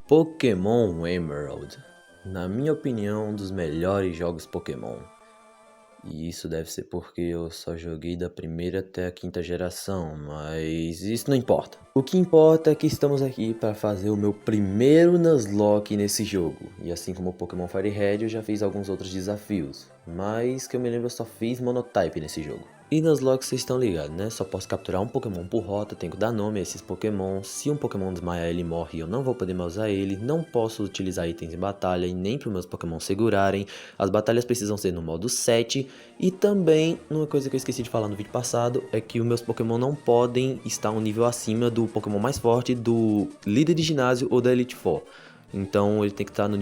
Pokémon Emerald, na minha opinião, um dos melhores jogos Pokémon. E isso deve ser porque eu só joguei da primeira até a quinta geração, mas isso não importa. O que importa é que estamos aqui para fazer o meu primeiro Nuzlocke nesse jogo. E assim como o Pokémon Fire Red, eu já fiz alguns outros desafios, mas que eu me lembro eu só fiz Monotype nesse jogo. E Nuzlocke vocês estão ligados, né? Só posso capturar um Pokémon por rota, tenho que dar nome a esses Pokémon. Se um Pokémon desmaiar ele morre, eu não vou poder mais usar ele. Não posso utilizar itens em batalha e nem para os meus Pokémon segurarem. As batalhas precisam ser no modo 7. E também, uma coisa que eu esqueci de falar no vídeo passado, é que os meus Pokémon não podem estar um nível acima do Pokémon mais forte, do líder de ginásio ou da Elite Four. Então ele tem que estar no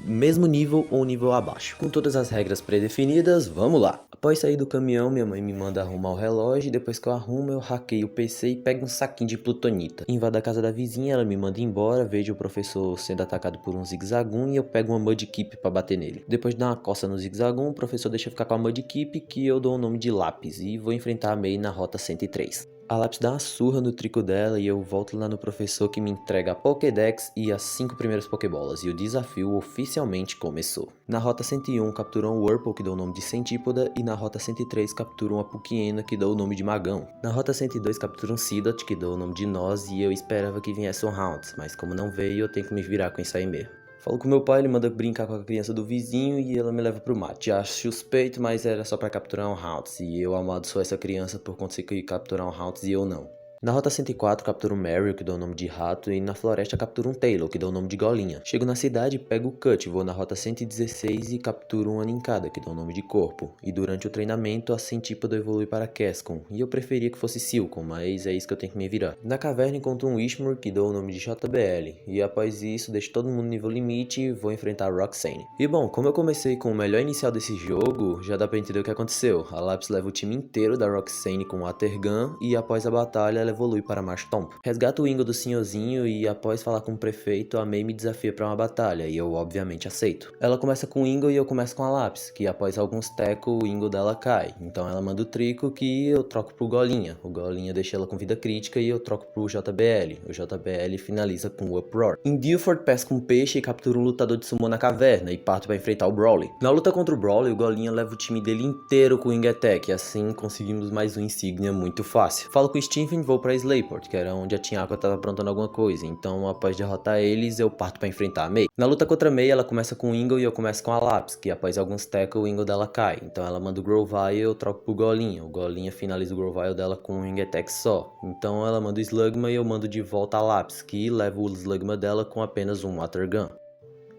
mesmo nível ou nível abaixo. Com todas as regras pré-definidas, vamos lá! Após sair do caminhão, minha mãe me manda arrumar o relógio e depois que eu arrumo, eu hackeio o PC e pego um saquinho de plutonita. Invado a casa da vizinha, ela me manda embora, vejo o professor sendo atacado por um zigzagoon e eu pego uma Mudkip pra bater nele. Depois de dar uma coça no zigzagoon, o professor deixa eu ficar com a Mudkip, que eu dou o nome de Lápis, e vou enfrentar a May na rota 103. A Lápis dá uma surra no trico dela e eu volto lá no professor que me entrega a Pokédex e as 5 primeiras Pokébolas, e o desafio oficialmente começou. Na rota 101 capturam o Wurmple, que dá o nome de Centípoda, e na rota 103 capturam a Pukiena, que dá o nome de Magão. Na rota 102 capturam Seedot, que dá o nome de Noz, e eu esperava que viesse um Hounds, mas como não veio, eu tenho que me virar com isso aí mesmo. Falo com meu pai, ele manda brincar com a criança do vizinho e ela me leva pro mate. Acho suspeito, mas era só pra capturar um Hounds, e eu amaldiçoo essa criança por conseguir capturar um Hounds e eu não. Na rota 104 capturo um Marill, que dá o nome de Rato, e na floresta capturo um Taylor, que dá o nome de Golinha. Chego na cidade, pego o Cut, vou na rota 116 e capturo uma Nincada, que dá o nome de Corpo. E durante o treinamento, a Centípoda evolui para Cascon, e eu preferia que fosse Silcon, mas é isso que eu tenho que me virar. Na caverna encontro um Whismur, que dá o nome de JBL, e após isso deixo todo mundo no nível limite e vou enfrentar Roxanne. E bom, como eu comecei com o melhor inicial desse jogo, já dá pra entender o que aconteceu. A Lápis leva o time inteiro da Roxanne com o Watergun, e após a batalha ela evolui para Marshtomp. Resgato o Ingo do senhorzinho e após falar com o prefeito, a May me desafia para uma batalha e eu obviamente aceito. Ela começa com o Ingo e eu começo com a Lápis, que após alguns tecos o Ingo dela cai. Então ela manda o Trico que eu troco pro Golinha. O Golinha deixa ela com vida crítica e eu troco pro JBL. O JBL finaliza com o Uproar. Em Dilford pesca um peixe e captura um lutador de sumo na caverna e parto para enfrentar o Brawly. Na luta contra o Brawly, o Golinha leva o time dele inteiro com o Wing Attack e assim conseguimos mais um insígnia muito fácil. Falo com o Stephen e vou pra Slayport, que era onde a Tinhaqua estava aprontando alguma coisa, então após derrotar eles, eu parto para enfrentar a May. Na luta contra a May, ela começa com o Ingo e eu começo com a Lápis, que após alguns tackles, o Ingo dela cai, então ela manda o Grovyle e eu troco pro Golinha. O Golinha finaliza o Grovyle dela com um Wing Attack só, então ela manda o Slugma e eu mando de volta a Lápis, que leva o Slugma dela com apenas um Watergun.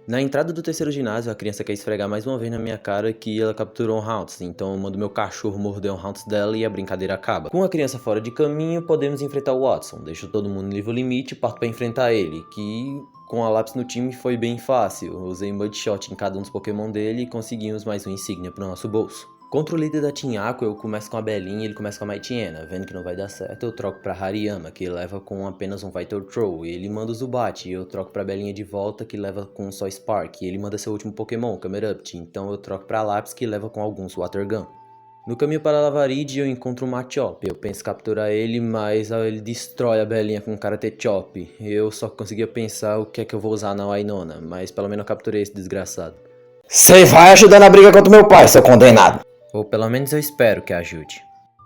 Na entrada do terceiro ginásio, a criança quer esfregar mais uma vez na minha cara que ela capturou um Hounds, então eu mando meu cachorro morder um Hounds dela e a brincadeira acaba. Com a criança fora de caminho, podemos enfrentar o Watson. Deixo todo mundo no nível limite e parto para enfrentar ele, que com a Lápis no time foi bem fácil. Eu usei Mudshot em cada um dos Pokémon dele e conseguimos mais um insígnia pro nosso bolso. Contra o líder da Tinhaqua, eu começo com a Belinha e ele começa com a Mightyena. Vendo que não vai dar certo, eu troco pra Hariyama, que leva com apenas um Vital Throw. E ele manda o Zubat, e eu troco pra Belinha de volta, que leva com só Spark. E ele manda seu último Pokémon, Camerupt. Então eu troco pra Lápis, que leva com alguns Watergun. No caminho para Lavaride, eu encontro um Machop. Eu penso capturar ele, mas ele destrói a Belinha com um Karate Chop. Eu só conseguia pensar o que é que eu vou usar na Wainona, mas pelo menos eu capturei esse desgraçado. Cê vai ajudar na briga contra meu pai, seu condenado! Ou pelo menos eu espero que ajude.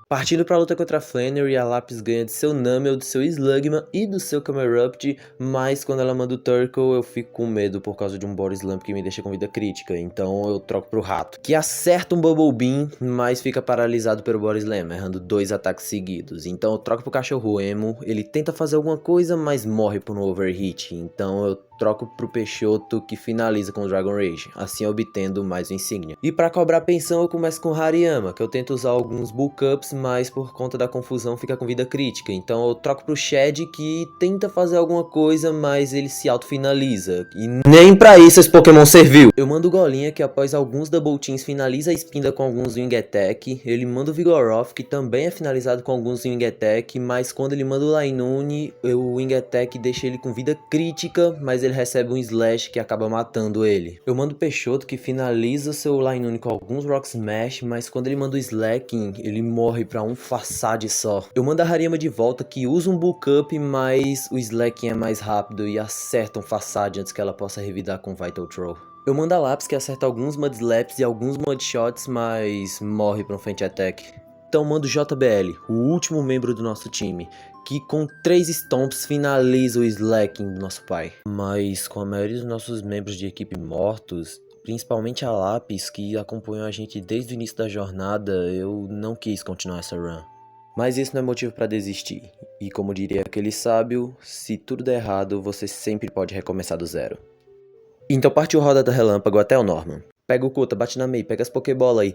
Partindo pra luta contra a Flannery, a Lápis ganha de seu Numel, do seu Slugma e do seu Camerupt, mas quando ela manda o Turtle eu fico com medo por causa de um Body Slam que me deixa com vida crítica, então eu troco pro Rato, que acerta um Bubble Beam, mas fica paralisado pelo Body Slam, errando 2 ataques seguidos. Então eu troco pro Cachorro Emo, ele tenta fazer alguma coisa, mas morre por um Overhit, então eu troco pro Peixoto, que finaliza com o Dragon Rage, assim obtendo mais um insígnia. E pra cobrar pensão eu começo com o Hariyama, que eu tento usar alguns Bulk Ups, mas por conta da confusão fica com vida crítica. Então eu troco pro Shed, que tenta fazer alguma coisa, mas ele se auto-finaliza. E nem pra isso esse Pokémon serviu! Eu mando o Golinha, que após alguns Double Teams finaliza a Spinda com alguns Wing Attack. Ele manda o Vigoroth, que também é finalizado com alguns Wing Attack, mas quando ele manda o Linoone, o Wing Attack deixa ele com vida crítica, mas mas ele recebe um Slash que acaba matando ele. Eu mando o Peixoto que finaliza seu line único com alguns Rock Smash, mas quando ele manda o Slacking, ele morre pra um Façade só. Eu mando a Hariyama de volta que usa um Bulk Up, mas o Slacking é mais rápido e acerta um Façade antes que ela possa revidar com Vital Throw. Eu mando a Lápis que acerta alguns Mud Slaps e alguns Mud Shots, mas morre pra um Feint Attack. Então mando o JBL, o último membro do nosso time, que com 3 Stomps finaliza o Slacking do nosso pai. Mas com a maioria dos nossos membros de equipe mortos, principalmente a Lápis, que acompanhou a gente desde o início da jornada, eu não quis continuar essa run. Mas isso não é motivo pra desistir, e como diria aquele sábio, se tudo der errado, você sempre pode recomeçar do zero. Então partiu Roda da Relâmpago até o Norman. Pega o Kota, bate na Mei, pega as Pokébola aí.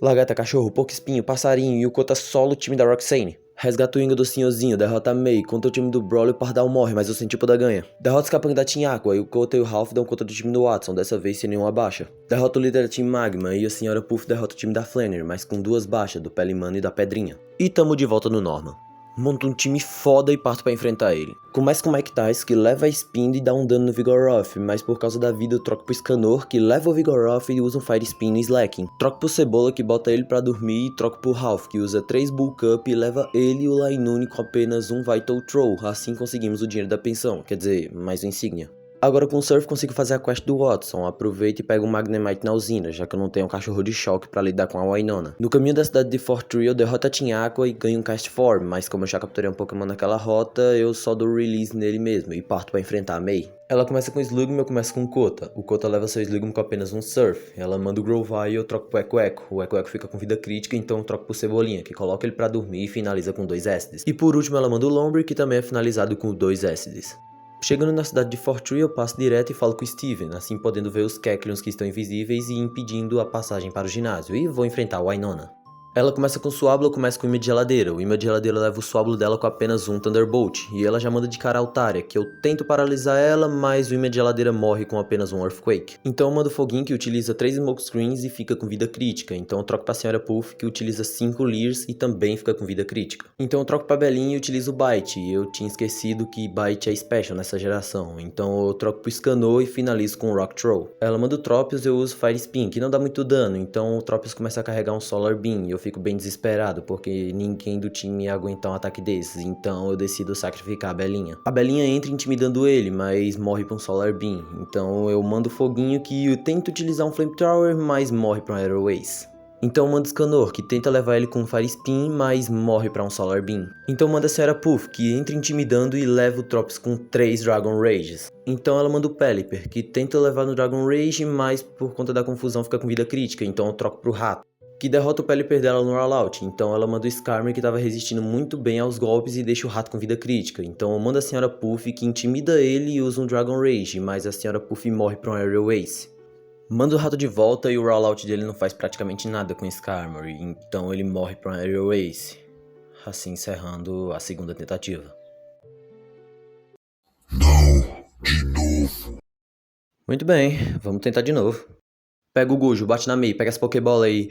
Lagarta, cachorro, pouco espinho, passarinho e o Kota solo o time da Roxane. Resgata o Ingo do Senhorzinho, derrota a Mei, contra o time do Brawl e o Pardal morre, mas o Centípoda ganha. Derrota os capangas da Team Aqua e o Kota e o Ralph dão conta do time do Watson, dessa vez sem nenhuma baixa. Derrota o líder da Team Magma e a Senhora Puff derrota o time da Flannery, mas com 2 baixas, do Pelimano e da Pedrinha. E tamo de volta no Norman. Monto um time foda e parto pra enfrentar ele. Começa com o Mike Tice, que leva a Spin e dá um dano no Vigoroth, mas por causa da vida eu troco pro Scanor, que leva o Vigoroth e usa um Fire Spin no Slacking. Troco pro Cebola, que bota ele pra dormir, e troco pro Ralph, que usa 3 Bulk Up e leva ele e o Lainune com apenas um Vital Throw. Assim conseguimos o dinheiro da pensão, quer dizer, mais uma insígnia. Agora com o Surf consigo fazer a quest do Watson, aproveito e pego um Magnemite na usina, já que eu não tenho um cachorro de choque pra lidar com a Wainona. No caminho da cidade de Fort Tree eu derroto a Team Aqua e ganho um Cast Form, mas como eu já capturei um Pokémon naquela rota, eu só dou release nele mesmo e parto pra enfrentar a Mei. Ela começa com Slugma e eu começo com Kota. O Kota leva seu Slugma com apenas um Surf. Ela manda o Grovyle e eu troco pro Eco. O Eco fica com vida crítica, então eu troco pro Cebolinha, que coloca ele pra dormir e finaliza com 2 Acids. E por último ela manda o Lombre, que também é finalizado com 2 Acids. Chegando na cidade de Fort Tree, eu passo direto e falo com o Steven, assim podendo ver os Kecleons que estão invisíveis e impedindo a passagem para o ginásio, e vou enfrentar a Wainona. Ela começa com o Swablu, eu começo com o imã de geladeira. O imã de geladeira leva o Swablu dela com apenas um Thunderbolt, e ela já manda de cara a Altaria, que eu tento paralisar ela, mas o imã de geladeira morre com apenas um Earthquake. Então eu mando o Foguinho, que utiliza 3 Smokescreens e fica com vida crítica. Então eu troco pra Senhora Puff, que utiliza 5 Leers e também fica com vida crítica. Então eu troco pra Belinha e utilizo o Bite, e eu tinha esquecido que Bite é Special nessa geração. Então eu troco pro Scanor e finalizo com o Rock Throw. Ela manda o Tropius e eu uso Fire Spin, que não dá muito dano, então o Tropius começa a carregar um Solar Beam, e eu fico bem desesperado, porque ninguém do time ia aguentar um ataque desses, então eu decido sacrificar a Belinha. A Belinha entra intimidando ele, mas morre pra um Solar Beam, então eu mando o Foguinho, que eu tento utilizar um Flamethrower, mas morre pra um Aeroways. Então manda o Scanor, que tenta levar ele com um Fire Spin, mas morre pra um Solar Beam. Então manda a Senhora Puff, que entra intimidando e leva o Tropius com 3 Dragon Rages. Então ela manda o Pelipper, que tenta levar no Dragon Rage, mas por conta da confusão fica com vida crítica, então eu troco pro Rato, que derrota o Pelipper dela no Rollout. Então ela manda o Skarmory, que estava resistindo muito bem aos golpes, e deixa o Rato com vida crítica. Então eu mando a Senhora Puff, que intimida ele e usa um Dragon Rage, mas a Senhora Puff morre pra um Aerial Ace. Manda o Rato de volta e o Rollout dele não faz praticamente nada com o Skarmory, então ele morre pra um Aerial Ace, assim encerrando a segunda tentativa. Não, de novo. Muito bem, vamos tentar de novo. Pega o Gojo, bate na Mei, pega as Pokébola aí.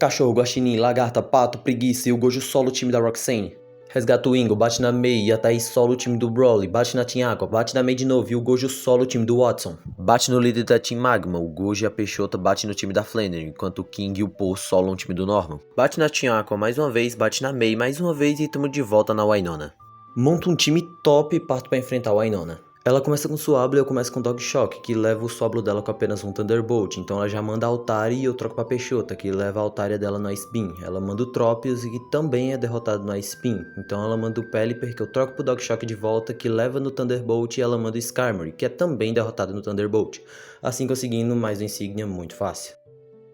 Cachorro, Guaxinim, Lagarta, Pato, Preguiça e o Gojo solo o time da Roxane. Resgata o Ingo, bate na Mei e a Thaís solo o time do Brawly, bate na Team Aqua, bate na Mei de novo e o Gojo solo o time do Watson. Bate no líder da Team Magma, o Gojo e a Peixota bate no time da Flannery, enquanto o King e o Paul solam o time do Norman. Bate na Team Aqua mais uma vez, bate na Mei mais uma vez e tamo de volta na Wainona. Monto um time top e parto pra enfrentar a Wainona. Ela começa com Swablu e eu começo com Dog Shock, que leva o Swablu dela com apenas um Thunderbolt. Então ela já manda a Altaria e eu troco pra Peixota, que leva a Altaria dela no Ice Beam. Ela manda o Tropius, que também é derrotado no Ice Beam. Então ela manda o Pelipper, que eu troco pro Dog Shock de volta, que leva no Thunderbolt, e ela manda o Skarmory, que é também derrotado no Thunderbolt. Assim conseguindo mais uma insígnia muito fácil.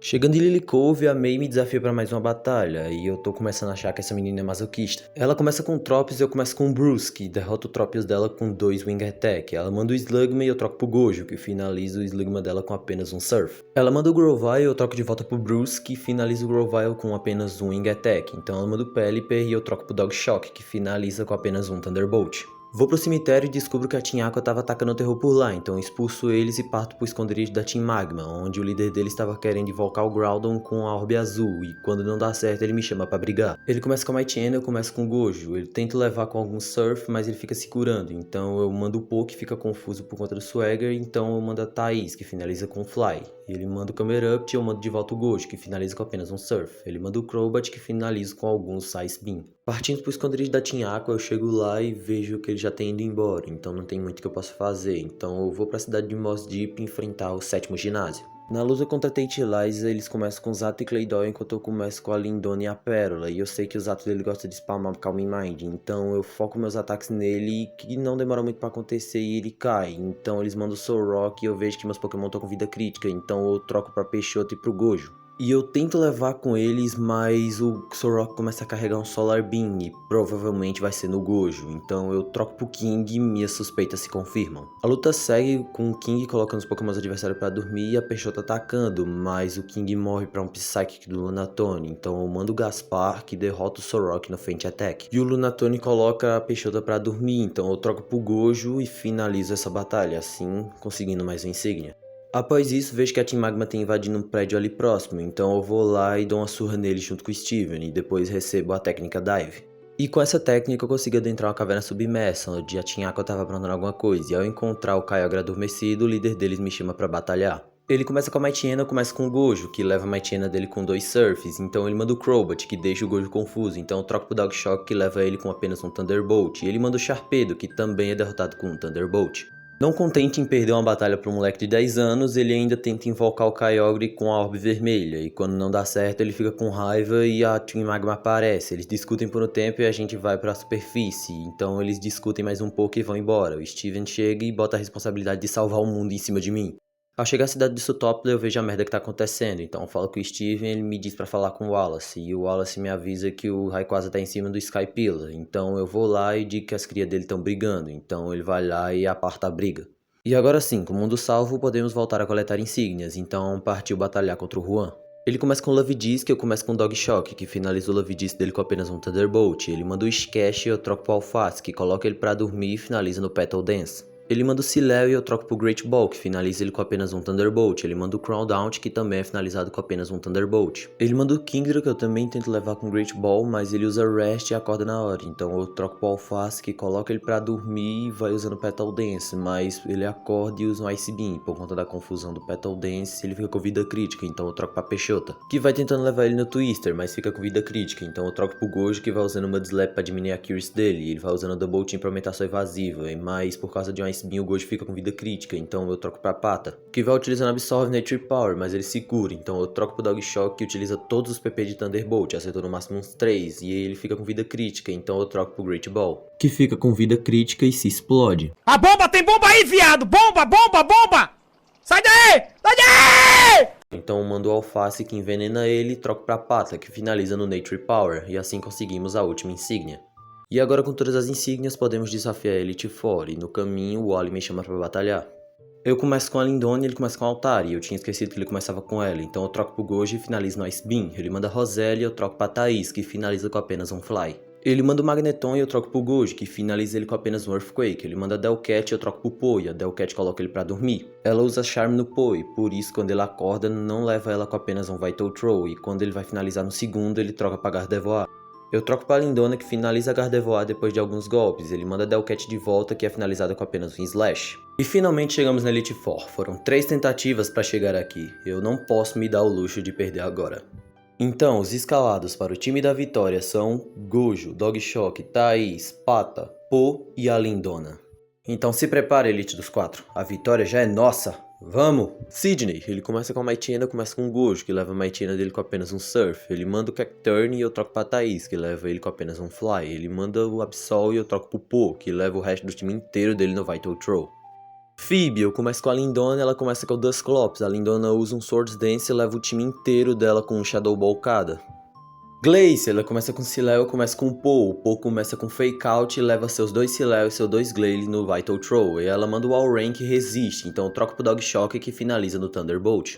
Chegando em Lily Cove, a Mei me desafia para mais uma batalha, e eu tô começando a achar que essa menina é masoquista. Ela começa com o Tropius e eu começo com o Bruce, que derrota o Tropius dela com 2 Wing Attack. Ela manda o Slugma e eu troco pro Gojo, que finaliza o Slugma dela com apenas um Surf. Ela manda o Grovyle e eu troco de volta pro Bruce, que finaliza o Grovyle com apenas um Wing Attack. Então ela manda o Pelipper e eu troco pro Dog Shock, que finaliza com apenas um Thunderbolt. Vou pro cemitério e descubro que a Team Aqua tava atacando o terror por lá, então expulso eles e parto pro esconderijo da Team Magma, onde o líder deles estava querendo invocar o Groudon com a orbe azul, e quando não dá certo ele me chama pra brigar. Ele começa com a Mighty Energy, eu começo com o Gojo, ele tenta levar com algum Surf, mas ele fica se curando, então eu mando o Po, que fica confuso por conta do Swagger, então eu mando a Thaís, que finaliza com o Fly. Ele manda o Camera Up e eu mando de volta o Gojo, que finaliza com apenas um Surf. Ele manda o Crobat, que finaliza com alguns Ice Beam. Partindo pro esconderijo da Team Aqua, eu chego lá e vejo que ele já tem ido embora, então não tem muito que eu possa fazer. Então eu vou pra cidade de Moss Deep enfrentar o 7º ginásio. Na luta contra a Tate Eliza, eles começam com o Zato e Claydol, enquanto eu começo com a Lindona e a Pérola. E eu sei que o Zato dele gosta de spamar Calming Mind, então eu foco meus ataques nele, que não demora muito pra acontecer e ele cai. Então eles mandam o Soul Rock e eu vejo que meus Pokémon estão com vida crítica, então eu troco pra Peixoto e pro Gojo. E eu tento levar com eles, mas o Sorok começa a carregar um Solar Beam e provavelmente vai ser no Gojo. Então eu troco pro King e minhas suspeitas se confirmam. A luta segue com o King colocando os Pokémon adversários pra dormir e a Peixoto atacando, mas o King morre pra um Psychic do Lunatone. Então eu mando o Gaspar, que derrota o Sorok no Feint Attack. E o Lunatone coloca a Peixoto pra dormir, então eu troco pro Gojo e finalizo essa batalha, assim conseguindo mais uma insígnia. Após isso, vejo que a Team Magma tem invadido um prédio ali próximo, então eu vou lá e dou uma surra nele junto com o Steven, e depois recebo a técnica Dive. E com essa técnica eu consigo adentrar uma caverna submersa, onde a Team Aqua estava aprontando alguma coisa, e ao encontrar o Kyogre adormecido, o líder deles me chama pra batalhar. Ele começa com a Mighty Energy, começa com o Gojo, que leva a Mighty Energy dele com 2 Surfs, então ele manda o Crobat, que deixa o Gojo confuso, então eu troco pro Dog Shock, que leva ele com apenas um Thunderbolt, e ele manda o Sharpedo, que também é derrotado com um Thunderbolt. Não contente em perder uma batalha para um moleque de 10 anos, ele ainda tenta invocar o Kyogre com a orbe vermelha, e quando não dá certo ele fica com raiva e a Team Magma aparece. Eles discutem por um tempo e a gente vai para a superfície, então eles discutem mais um pouco e vão embora. O Steven chega e bota a responsabilidade de salvar o mundo em cima de mim. Ao chegar à cidade de Sutopla eu vejo a merda que tá acontecendo, então eu falo com o Steven e ele me diz pra falar com o Wallace, e o Wallace me avisa que o Rayquaza tá em cima do Skypillar, então eu vou lá e digo que as crias dele estão brigando, então ele vai lá e aparta a briga. E agora sim, com o mundo salvo, podemos voltar a coletar insígnias, então partiu batalhar contra o Juan. Ele começa com o Love Disc e eu começo com o Dog Shock, que finaliza o Love Disc dele com apenas um Thunderbolt, ele manda o Scash e eu troco pro Alface, que coloca ele pra dormir e finaliza no Petal Dance. Ele manda o Sileo e eu troco pro Great Ball, que finaliza ele com apenas um Thunderbolt. Ele manda o Crowdount, que também é finalizado com apenas um Thunderbolt. Ele manda o Kingdra, que eu também tento levar com Great Ball, mas ele usa Rest e acorda na hora. Então eu troco pro Alface, que coloca ele pra dormir e vai usando Petal Dance, mas ele acorda e usa um Ice Beam. Por conta da confusão do Petal Dance, ele fica com vida crítica, então eu troco pra Peixota, que vai tentando levar ele no Twister, mas fica com vida crítica. Então eu troco pro Gojo, que vai usando o Mud Slap pra diminuir a accuracy dele. E ele vai usando o Double Team pra aumentar sua evasiva, mas por causa de um Ice Beam o Gojo fica com vida crítica, então eu troco pra Pata, que vai utilizando Absorve Nature Power, mas ele se cura, então eu troco pro Dog Shock, que utiliza todos os PP de Thunderbolt, acertou no máximo uns 3, e ele fica com vida crítica, então eu troco pro Great Ball, que fica com vida crítica e se explode. A bomba, tem bomba aí, viado! Bomba, bomba, bomba! Sai daí! Sai daí! Então eu mando o Alface, que envenena ele, e troco pra Pata, que finaliza no Nature Power, e assim conseguimos a última insígnia. E agora com todas as insígnias podemos desafiar a Elite Four, e no caminho o Wally me chama pra batalhar. Eu começo com a Lindona e ele começa com a Altari, e eu tinha esquecido que ele começava com ela, então eu troco pro Gojo e finalizo no Ice Beam. Ele manda a Rosélia e eu troco pra Thaís, que finaliza com apenas um Fly. Ele manda o Magneton e eu troco pro Gojo, que finaliza ele com apenas um Earthquake. Ele manda a Delcat e eu troco pro Po, e a Delcat coloca ele pra dormir. Ela usa Charm no Po, e por isso quando ele acorda não leva ela com apenas um Vital Throw, e quando ele vai finalizar no segundo ele troca pra Gardevoir. Eu troco pra Lindona, que finaliza a Gardevoir depois de alguns golpes. Ele manda a Delcat de volta, que é finalizada com apenas um Slash. E finalmente chegamos na Elite Four. Foram 3 tentativas pra chegar aqui. Eu não posso me dar o luxo de perder agora. Então, os escalados para o time da vitória são Gojo, Dog Shock, Thaís, Pata, Po e a Lindona. Então se prepare, Elite dos 4. A vitória já é nossa! Vamos! Sidney, ele começa com a Mighty Energy, começa com o Gojo, que leva a Mighty Energy dele com apenas um Surf. Ele manda o Cacturne e eu troco pra Thaís, que leva ele com apenas um Fly. Ele manda o Absol e eu troco pro Po, que leva o resto do time inteiro dele no Vital Throw. Phoebe, eu começo com a Lindona e ela começa com o Dusclops. A Lindona usa um Swords Dance e leva o time inteiro dela com um Shadow Ball cada. Glace, ela começa com Sileo, começa com o Po começa com Fake Out e leva seus 2 Sileo e seus 2 Glalie no Vital Throw, e ela manda o All Rain que resiste, então eu troco pro Dog Shock que finaliza no Thunderbolt.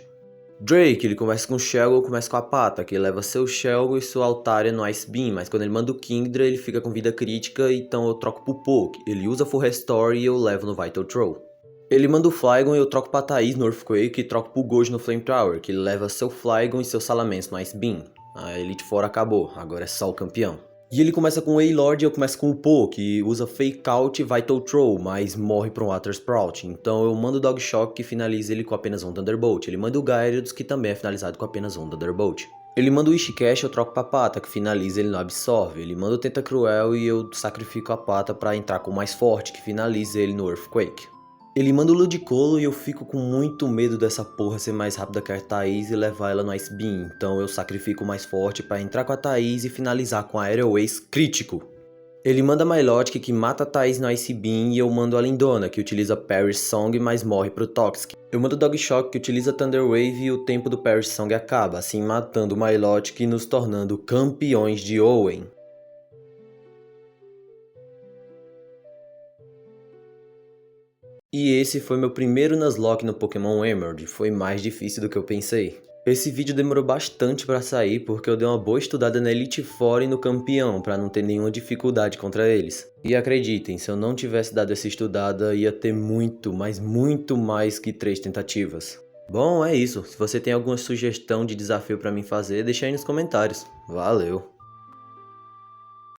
Drake, ele começa com o Shelgo, começa com a Pata, que leva seu Shelgo e sua Altaria no Ice Beam, mas quando ele manda o Kingdra, ele fica com vida crítica, então eu troco pro Poke. Ele usa Full Restore e eu levo no Vital Throw. Ele manda o Flygon e eu troco pra Thaís no Earthquake e troco pro Gojo no Flamethrower, que ele leva seu Flygon e seu Salamence no Ice Beam. A Elite Four acabou, agora é só o campeão. E ele começa com o A-Lord e eu começo com o Po, que usa Fake Out e Vital Throw, mas morre pra um Water Sprout. Então eu mando o Dog Shock, que finaliza ele com apenas um Thunderbolt. Ele manda o Gyarados, que também é finalizado com apenas um Thunderbolt. Ele manda o Ishikash, eu troco pra Pata, que finaliza ele no Absorve. Ele manda o Tentacruel e eu sacrifico a Pata pra entrar com o mais forte, que finaliza ele no Earthquake. Ele manda o Ludicolo e eu fico com muito medo dessa porra ser mais rápida que a Thaís e levar ela no Ice Beam, então eu sacrifico o mais forte pra entrar com a Thaís e finalizar com a Aerial Ace crítico. Ele manda Milotic, que mata a Thaís no Ice Beam, e eu mando a Lindona, que utiliza Perish Song, mas morre pro Toxic. Eu mando o Dog Shock, que utiliza Thunder Wave, e o tempo do Perish Song acaba, assim matando o Milotic e nos tornando campeões de Owen. E esse foi meu primeiro Nuzlocke no Pokémon Emerald, foi mais difícil do que eu pensei. Esse vídeo demorou bastante pra sair porque eu dei uma boa estudada na Elite Four e no campeão pra não ter nenhuma dificuldade contra eles. E acreditem, se eu não tivesse dado essa estudada ia ter muito, mas muito mais que 3 tentativas. Bom, é isso. Se você tem alguma sugestão de desafio pra mim fazer, deixa aí nos comentários. Valeu!